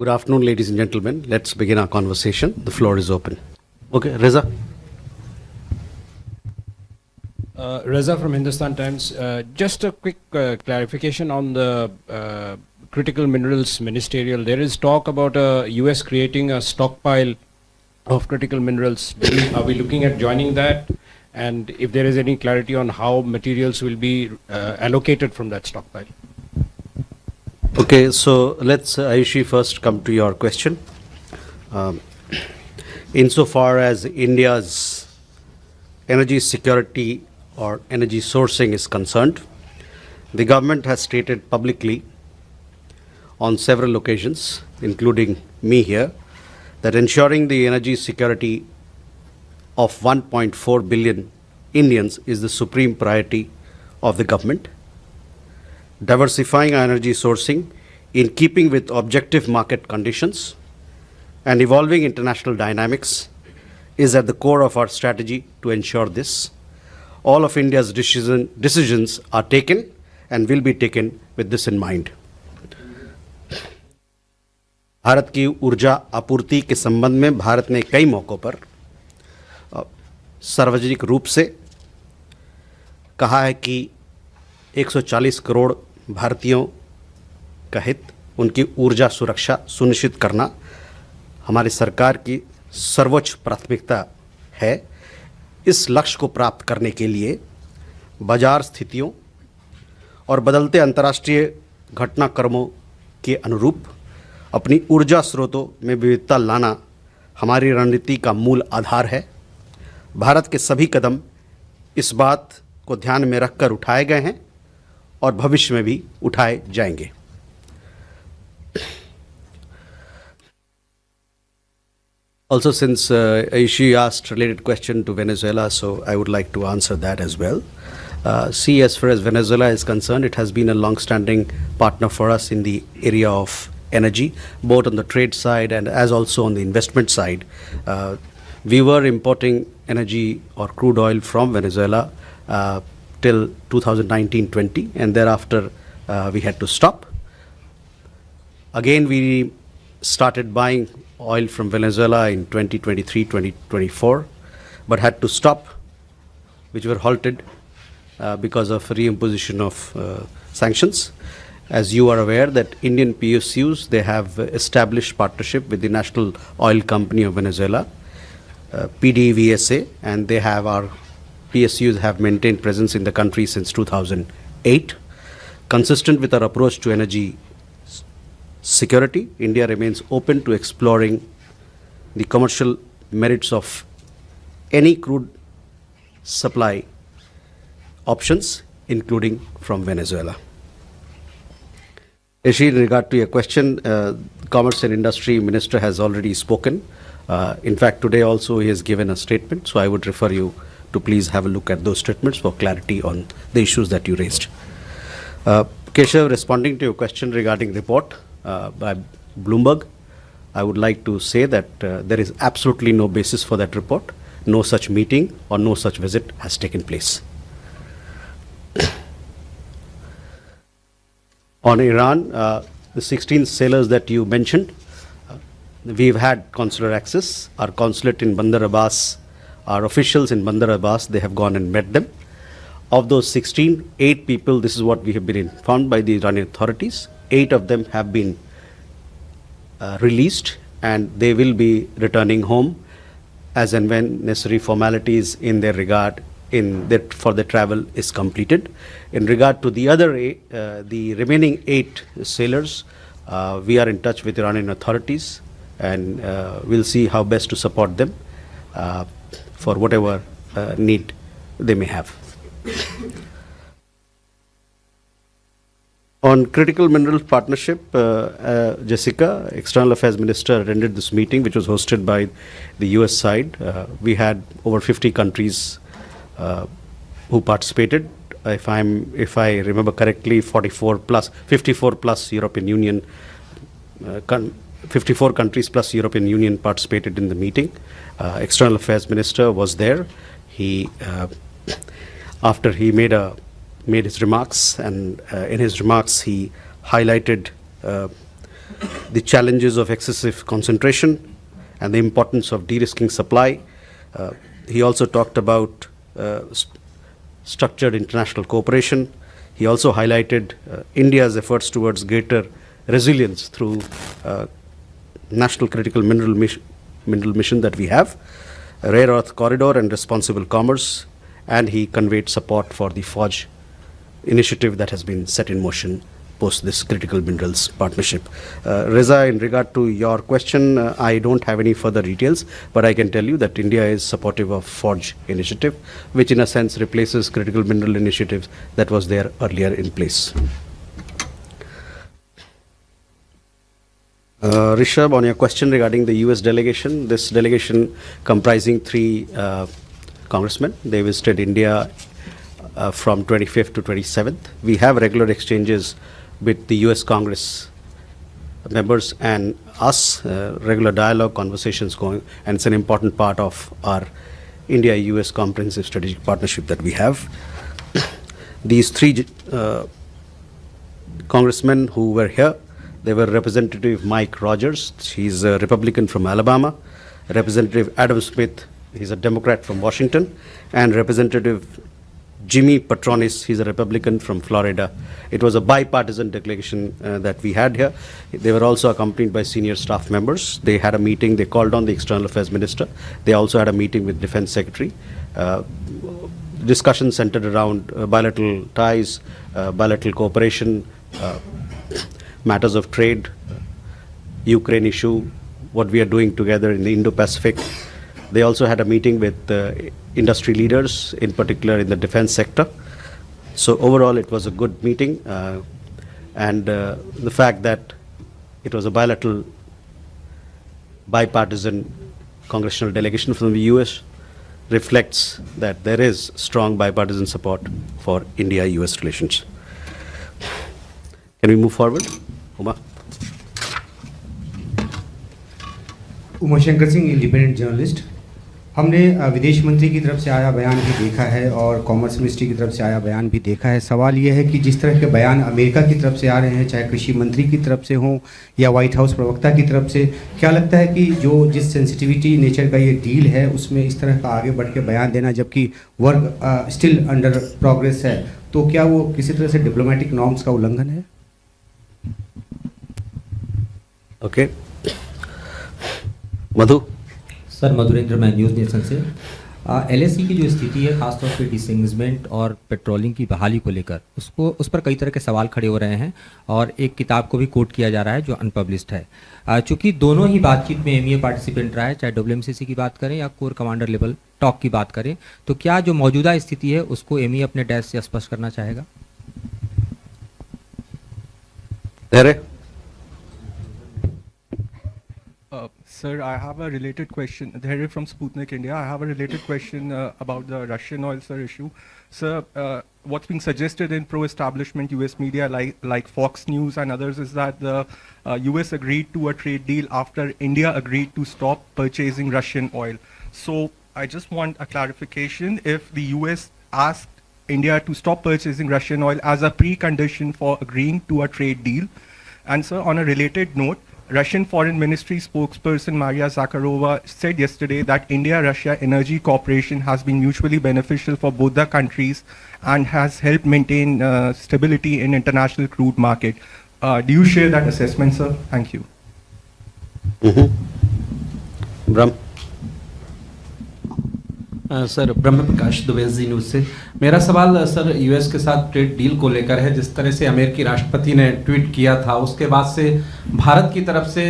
Good afternoon, ladies and gentlemen. Let's begin our conversation. The floor is open. Okay, Reza. Reza from Hindustan Times. Just a quick clarification on the critical minerals ministerial. There is talk about US creating a stockpile of critical minerals. Are we looking at joining that? And if there is any clarity on how materials will be allocated from that stockpile? Okay, so let's, Ayushi, first come to your question. Insofar as India's energy security or energy sourcing is concerned, the government has stated publicly on several occasions, including me here, that ensuring the energy security of 1.4 billion Indians is the supreme priority of the government. Diversifying our energy sourcing in keeping with objective market conditions and evolving international dynamics is at the core of our strategy to ensure this. All of India's decisions are taken and will be taken with this in mind. Bharat की ऊर्जा आपूर्ति के संबंध में भारत ने कई मौक़ों पर सार्वजनिक रूप से कहा है कि 140 करोड़ भारतीयों का हित, उनकी ऊर्जा सुरक्षा सुनिश्चित करना हमारी सरकार की सर्वोच्च प्राथमिकता है। इस लक्ष्य को प्राप्त करने के लिए बाजार स्थितियों और बदलते अंतर्राष्ट्रीय घटनाक्रमों के अनुरूप अपनी ऊर्जा स्रोतों में विविधता लाना हमारी रणनीति का मूल आधार है। भारत के सभी कदम इस बात को ध्यान में रखकर उठाए गए हैं और भविष्य में भी उठाए जाएंगे। Also, since Ayushi asked related question to Venezuela, so I would like to answer that as well. See, as far as Venezuela is concerned, it has been a long-standing partner for us in the area of energy, both on the trade side and as also on the investment side. We were importing energy or crude oil from Venezuela till 2019-20, and thereafter we had to stop. Again, we started buying oil from Venezuela in 2023-2024, but had to stop, which were halted because of reimposition of sanctions. As you are aware that Indian PSUs, they have established partnership with the National Oil Company of Venezuela, PDVSA, and they have our PSUs have maintained presence in the country since 2008. Consistent with our approach to energy security, India remains open to exploring the commercial merits of any crude supply options, including from Venezuela. Ishi, in regard to your question, Commerce and Industry Minister has already spoken. In fact, today also he has given a statement, so I would refer you to please have a look at those statements for clarity on the issues that you raised. Keshav, responding to your question regarding report by Bloomberg, I would like to say that there is absolutely no basis for that report. No such meeting or no such visit has taken place. On Iran, the 16 sailors that you mentioned, we've had consular access. Our consulate in Bandar Abbas, our officials in Bandar Abbas, they have gone and met them. Of those 16, 8 people, this is what we have been informed by the Iranian authorities, 8 of them have been released and they will be returning home as and when necessary formalities in their regard for the travel is completed. In regard to the other, the remaining 8 sailors, we are in touch with Iranian authorities and we'll see how best to support them for whatever need they may have. On critical minerals partnership, Jessica, External Affairs Minister, attended this meeting, which was hosted by the US side. We had over 50 countries who participated. If I remember correctly, 54 plus European Union, 54 countries plus European Union participated in the meeting. External Affairs Minister was there. He, after he made his remarks, and in his remarks he highlighted the challenges of excessive concentration, and the importance of de-risking supply. He also talked about structured international cooperation. He also highlighted India's efforts towards greater resilience through national critical mineral mission that we have, a rare earth corridor and responsible commerce, and he conveyed support for the FORGE initiative that has been set in motion post this critical minerals partnership. Reza, in regard to your question, I don't have any further details, but I can tell you that India is supportive of FORGE initiative, which in a sense replaces critical mineral initiatives that was there earlier in place. Rishabh, on your question regarding the US delegation, this delegation comprising 3 congressmen, they visited India from 25th to 27th. We have regular exchanges with the US Congress members and us, regular dialogue, conversations going, and it's an important part of our India-US comprehensive strategic partnership that we have. These 3 congressmen who were here, they were Representative Mike Rogers, he's a Republican from Alabama, Representative Adam Smith, he's a Democrat from Washington, and Representative Jimmy Patronis, he's a Republican from Florida. It was a bipartisan delegation that we had here. They were also accompanied by senior staff members. They had a meeting, they called on the External Affairs Minister. They also had a meeting with Defense Secretary. Discussions centered around bilateral ties, bilateral cooperation, matters of trade, Ukraine issue, what we are doing together in the Indo-Pacific. They also had a meeting with industry leaders, in particular in the defense sector. So overall, it was a good meeting. And the fact that it was a bilateral, bipartisan congressional delegation from the US reflects that there is strong bipartisan support for India-US relations. Can we move forward? Uma? Umashankar Singh, independent journalist. हमने विदेश मंत्री की तरफ से आया बयान भी देखा है और कॉमर्स मिनिस्ट्री की तरफ से आया बयान भी देखा है। सवाल यह है कि जिस तरह के बयान अमेरिका की तरफ से आ रहे हैं, चाहे कृषि मंत्री की तरफ से हों या वाइट हाउस प्रवक्ता की तरफ से, क्या लगता है कि जिस सेंसिटिविटी नेचर का ये डील है उसमें इस तरह का आगे बढ़ के बयान देना, जबकि वर्क स्टिल अंडर प्रोग्रेस है, तो क्या वो किसी तरह से डिप्लोमेटिक नॉर्म्स का उल्लंघन है? ओके, मधु। सर, मधुरेंद्र, मैं न्यूज़ नेशन से। एलएसी की जो स्थिति है, खासतौर पे डिसेंगमेंट और पेट्रोलिंग की बहाली को लेकर, उस पर कई तरह के सवाल खड़े हो रहे हैं और एक किताब को भी कोट किया जा रहा है जो अनपब्लिश्ड है। चूँकि दोनों ही बातचीत में एमईए पार्टिसिपेंट रहा है, चाहे WMCC की बात करें या कोर कमांडर लेवल टॉक की बात करें, तो क्या जो मौजूदा स्थिति है उसको एमईए अपने डैश से स्पष्ट करना चाहेगा? Sir, I have a related question. Dheri from Sputnik India. I have a related question about the Russian oil, sir, issue. Sir, what's being suggested in pro-establishment US media like Fox News and others is that the US agreed to a trade deal after India agreed to stop purchasing Russian oil. So I just want a clarification if the US asked India to stop purchasing Russian oil as a precondition for agreeing to a trade deal. And sir, on a related note, Russian Foreign Ministry spokesperson Maria Zakharova said yesterday that India-Russia energy cooperation has been mutually beneficial for both the countries and has helped maintain stability in international crude market. Do you share that assessment, sir? Thank you. Brahm. Sir, Brahma Prakash Dubey ji news से। मेरा सवाल sir US के साथ trade deal को लेकर है। जिस तरह से अमेरिकी राष्ट्रपति ने ट्वीट किया था, उसके बाद से भारत की तरफ से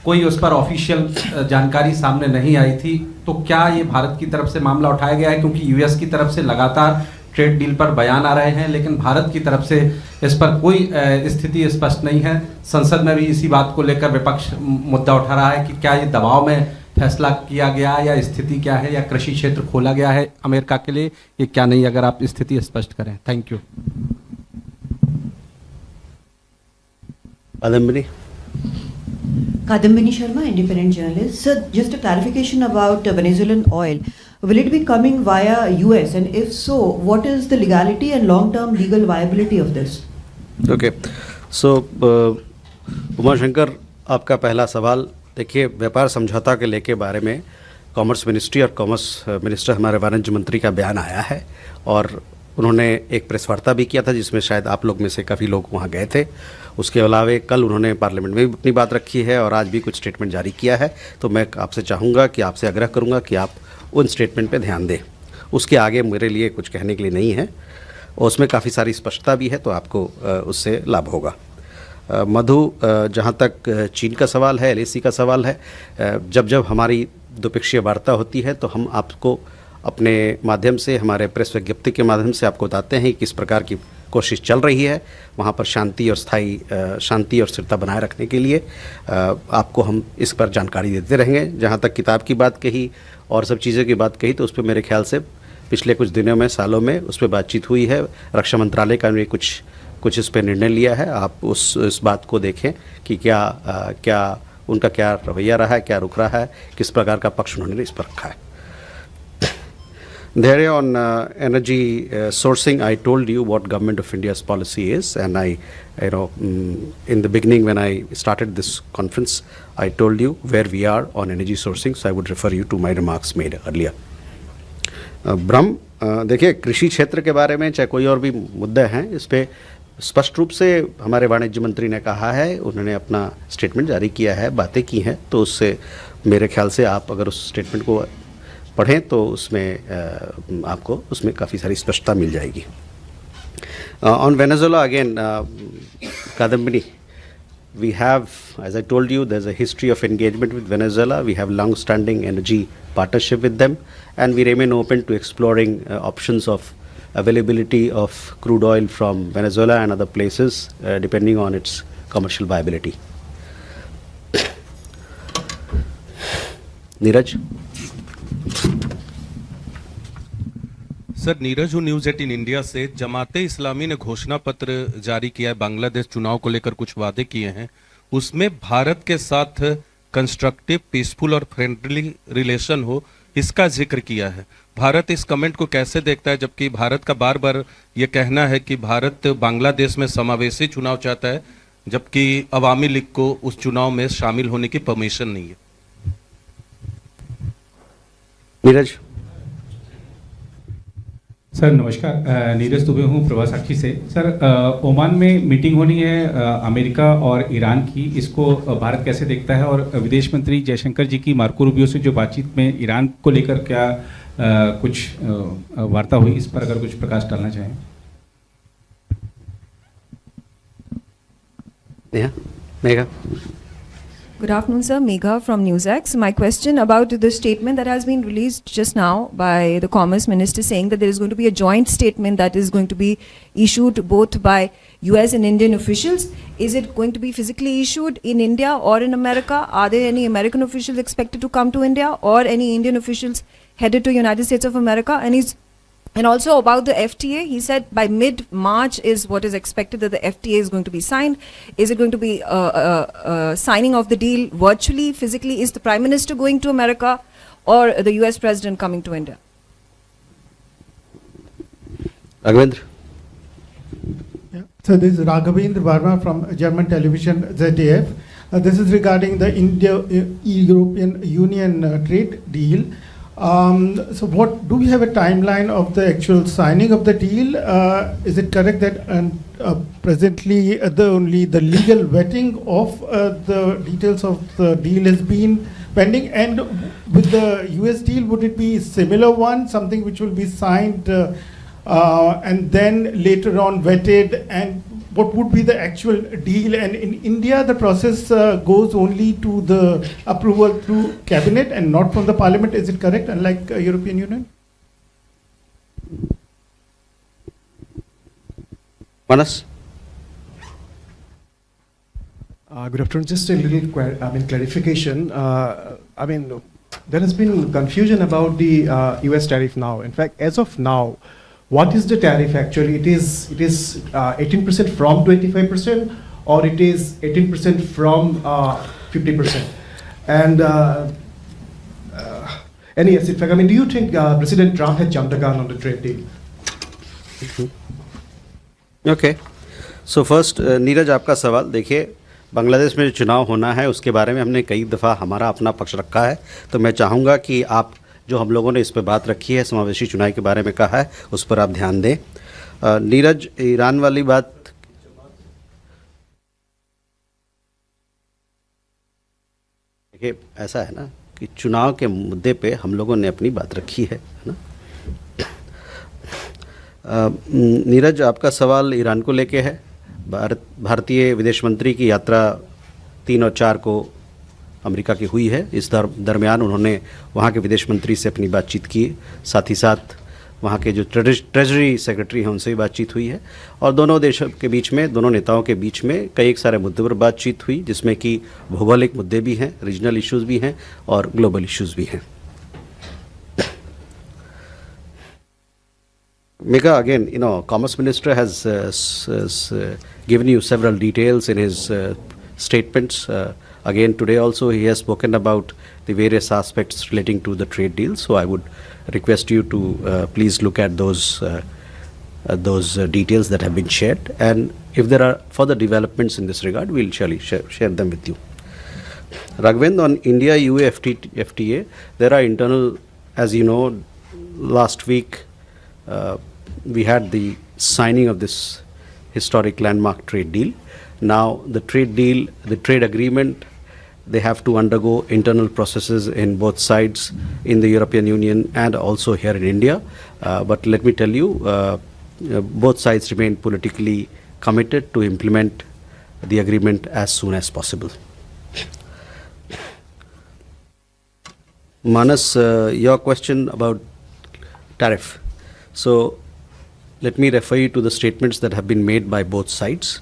कोई उस पर ऑफिशियल जानकारी सामने नहीं आई थी, तो क्या ये भारत की तरफ से मामला उठाया गया है? क्योंकि यूएस की तरफ से लगातार ट्रेड डील पर बयान आ रहे हैं, लेकिन भारत की तरफ से इस पर कोई स्थिति स्पष्ट नहीं है। संसद में भी इसी बात को लेकर विपक्ष मुद्दा उठा रहा है कि क्या ये दबाव में फैसला किया गया या स्थिति क्या है, या कृषि क्षेत्र खोला गया है अमेरिका के लिए, ये क्या नहीं? अगर आप स्थिति स्पष्ट करें। Thank you. Kadambini Sharma, independent journalist. Sir, just a clarification about Venezuelan oil. Will it be coming via US, and if so, what is the legality and long-term legal viability of this? Okay, so Uma Shankar, आपका पहला सवाल, देखिए व्यापार समझौता के लेके बारे में कॉमर्स मिनिस्ट्री और कॉमर्स मिनिस्टर हमारे वाणिज्य मंत्री का बयान आया है और उन्होंने एक प्रेस वार्ता भी किया था जिसमें शायद आप लोग में से काफ़ी लोग वहाँ गए थे। उसके अलावा कल उन्होंने पार्लियामेंट में भी अपनी बात रखी है और आज भी कुछ स्टेटमेंट जारी किया है। तो मैं आपसे चाहूँगा कि आपसे आग्रह करूँगा कि आप उन स्टेटमेंट पे ध्यान दें। उसके आगे मेरे लिए कुछ कहने के लिए नहीं है और उसमें काफ़ी सारी स्पष्टता भी है, तो आपको उससे लाभ होगा। मधु, जहाँ तक चीन का सवाल है, LAC का सवाल है, जब जब हमारी द्विपक्षीय वार्ता होती है तो हम आपको अपने माध्यम से, हमारे प्रेस विज्ञप्ति के माध्यम से आपको बताते हैं कि किस प्रकार की कोशिश चल रही है वहाँ पर शांति और शांति और स्थिरता बनाए रखने के लिए। आपको हम इस पर जानकारी देते रहेंगे। जहाँ तक किताब की बात कही और सब चीज़ों की बात कही, तो उस पर मेरे ख्याल से पिछले कुछ दिनों में, सालों में उस पर बातचीत हुई है। रक्षा मंत्रालय का भी कुछ इस पर निर्णय लिया है। आप उस बात को देखें कि क्या उनका क्या रवैया रहा है, क्या रुख रहा है, किस प्रकार का पक्ष उन्होंने इस पर रखा है। There on energy sourcing, I told you what government of India's policy is, and in the beginning when I started this conference, I told you where we are on energy sourcing, so I would refer you to my remarks made earlier. ब्रह्म, देखिए कृषि क्षेत्र के बारे में चाहे कोई और भी मुद्दे हैं, इस पे स्पष्ट रूप से हमारे वाणिज्य मंत्री ने कहा है, उन्होंने अपना स्टेटमेंट जारी किया है, बातें की हैं, तो उससे मेरे ख्याल से आप अगर उस स्टेटमेंट को पढ़ें तो उसमें आपको उसमें काफ़ी सारी स्पष्टता मिल जाएगी। On Venezuela again, Kadambini, we have, as I told you, there's a history of engagement with Venezuela. We have long-standing energy partnership with them, and we remain open to exploring options of availability of crude oil from Venezuela and other places, depending on its commercial viability. Neeraj? Sir, Neeraj हूँ News18 India से। जमाते इस्लामी ने घोषणा पत्र जारी किया है, बांग्लादेश चुनाव को लेकर कुछ वादे किए हैं, उसमें भारत के साथ कंस्ट्रक्टिव, पीसफुल और फ्रेंडली रिलेशन हो, इसका जिक्र किया है। भारत इस कमेंट को कैसे देखता है, जबकि भारत का बार बार ये कहना है कि भारत बांग्लादेश में समावेशी चुनाव चाहता है, जबकि अवामी लीग को उस चुनाव में शामिल होने की परमिशन नहीं है। नीरज? सर नमस्कार, नीरज दुबे हूँ प्रभा साक्षी से। सर, ओमान में मीटिंग होनी है अमेरिका और ईरान की, इसको भारत कैसे देखता है? और विदेश मंत्री जयशंकर जी की मार्को रूबियो से जो बातचीत में ईरान को लेकर क्या कुछ वार्ता हुई, इस पर अगर कुछ प्रकाश डालना चाहें। Megha? Good afternoon, sir. Megha from NewsX. My question about the statement that has been released just now by the Commerce Minister, saying that there is going to be a joint statement that is going to be issued both by US and Indian officials. Is it going to be physically issued in India or in America? Are there any American officials expected to come to India or any Indian officials headed to United States of America? And also about the FTA, he said by mid-March is what is expected that the FTA is going to be signed. Is it going to be signing of the deal virtually, physically? Is the Prime Minister going to America or the US President coming to India? Raghavendra? Yeah. So this is Raghavendra Verma from German television ZDF. This is regarding the India-European Union trade deal. So what do we have a timeline of the actual signing of the deal? Is it correct that presently only the legal vetting of the details of the deal has been pending? And with the US deal, would it be similar one, something which will be signed and then later on vetted? And what would be the actual deal? And in India, the process goes only to the approval through cabinet and not from the parliament. Is it correct, unlike European Union? Manas? Good afternoon. Just a little clarification. There has been confusion about the US tariff now. In fact, as of now, what is the tariff actually? It is 18% from 25%, or it is 18% from 50%? And yes, in fact, do you think President Trump had jumped the gun on the trade deal? Okay. So first, Neeraj, आपका सवाल देखिए, बांग्लादेश में जो चुनाव होना है उसके बारे में हमने कई दफ़ा हमारा अपना पक्ष रखा है, तो मैं चाहूँगा कि आप जो हम लोगों ने इस पर बात रखी है, समावेशी चुनाव के बारे में कहा है, उस पर आप ध्यान दें। नीरज, ईरान वाली बात देखिए, ऐसा है ना कि चुनाव के मुद्दे पे हम लोगों ने अपनी बात रखी है ना। नीरज, आपका सवाल ईरान को लेके है। भारतीय विदेश मंत्री की यात्रा 3 और 4 को अमेरिका की हुई है। इस दरमियान उन्होंने वहाँ के विदेश मंत्री से अपनी बातचीत की, साथ ही साथ वहाँ के जो ट्रेजरी सेक्रेटरी हैं उनसे भी बातचीत हुई है, और दोनों देशों के बीच में, दोनों नेताओं के बीच में कई एक सारे मुद्दों पर बातचीत हुई, जिसमें कि भौगोलिक मुद्दे भी हैं, रीजनल इश्यूज़ भी हैं और ग्लोबल इश्यूज़ भी हैं। Megha, again, Commerce Minister has given you several details in his statements. Again, today also he has spoken about the various aspects relating to the trade deal. So I would request you to please look at those details that have been shared. And if there are further developments in this regard, we'll surely share them with you. Raghavendra, on India-EU FTA, there are internal, as you know, last week, we had the signing of this historic landmark trade deal. Now the trade deal, the trade agreement, they have to undergo internal processes in both sides, in the European Union and also here in India. But let me tell you, both sides remain politically committed to implement the agreement as soon as possible. Manas, your question about tariff. So let me refer you to the statements that have been made by both sides.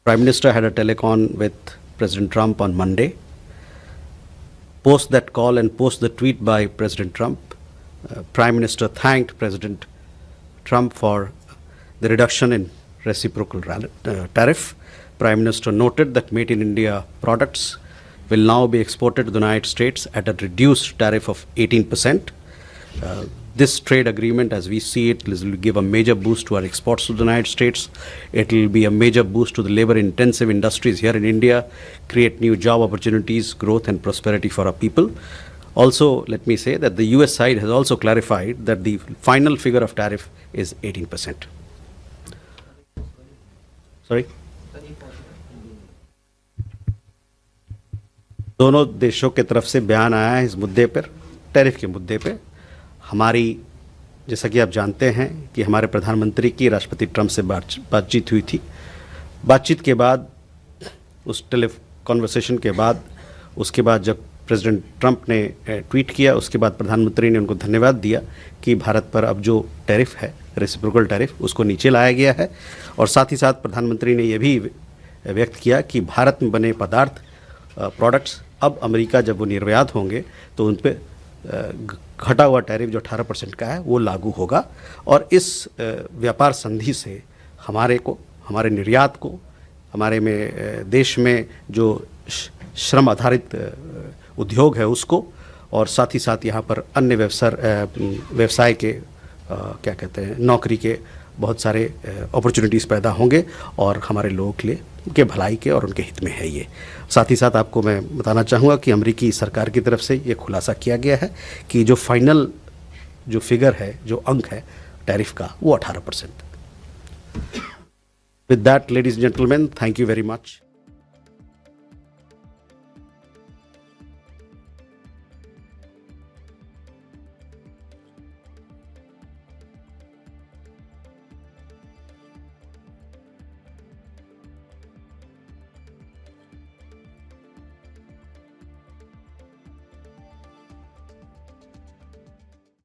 Prime Minister had a telecon with President Trump on Monday. Post that call and post the tweet by President Trump, Prime Minister thanked President Trump for the reduction in reciprocal tariff. Prime Minister noted that Made in India products will now be exported to the United States at a reduced tariff of 18%. This trade agreement, as we see it, will give a major boost to our exports to the United States. It will be a major boost to the labor-intensive industries here in India, create new job opportunities, growth and prosperity for our people. Also, let me say that the US side has also clarified that the final figure of tariff is 18%. Sorry? दोनों देशों के तरफ से बयान आया है इस मुद्दे पर, टैरिफ के मुद्दे पे। हमारी, जैसा कि आप जानते हैं कि हमारे प्रधानमंत्री की राष्ट्रपति ट्रंप से बातचीत हुई थी। बातचीत के बाद, उस कॉन्वर्सेशन के बाद, उसके बाद जब प्रेसिडेंट ट्रंप ने ट्वीट किया, उसके बाद प्रधानमंत्री ने उनको धन्यवाद दिया कि भारत पर अब जो टैरिफ है, रेसिप्रोकल टैरिफ, उसको नीचे लाया गया है। और साथ ही साथ प्रधानमंत्री ने यह भी व्यक्त किया कि भारत में बने पदार्थ, प्रोडक्ट्स, अब अमेरिका जब वो निर्यात होंगे तो उन पर घटा हुआ टैरिफ जो 18% का है वो लागू होगा। और इस व्यापार संधि से हमारे निर्यात को, हमारे में देश में जो श्रम आधारित उद्योग है उसको, और साथ ही साथ यहाँ पर अन्य व्यवसाय के क्या कहते हैं, नौकरी के बहुत सारे अपॉर्चुनिटीज़ पैदा होंगे और हमारे लोगों के लिए, उनके भलाई के और उनके हित में है ये। साथ ही साथ आपको मैं बताना चाहूँगा कि अमेरिकी सरकार की तरफ से ये खुलासा किया गया है कि जो फाइनल जो फिगर है, जो अंक है टैरिफ का, वो 18%। With that, ladies and gentleman, thank you very much.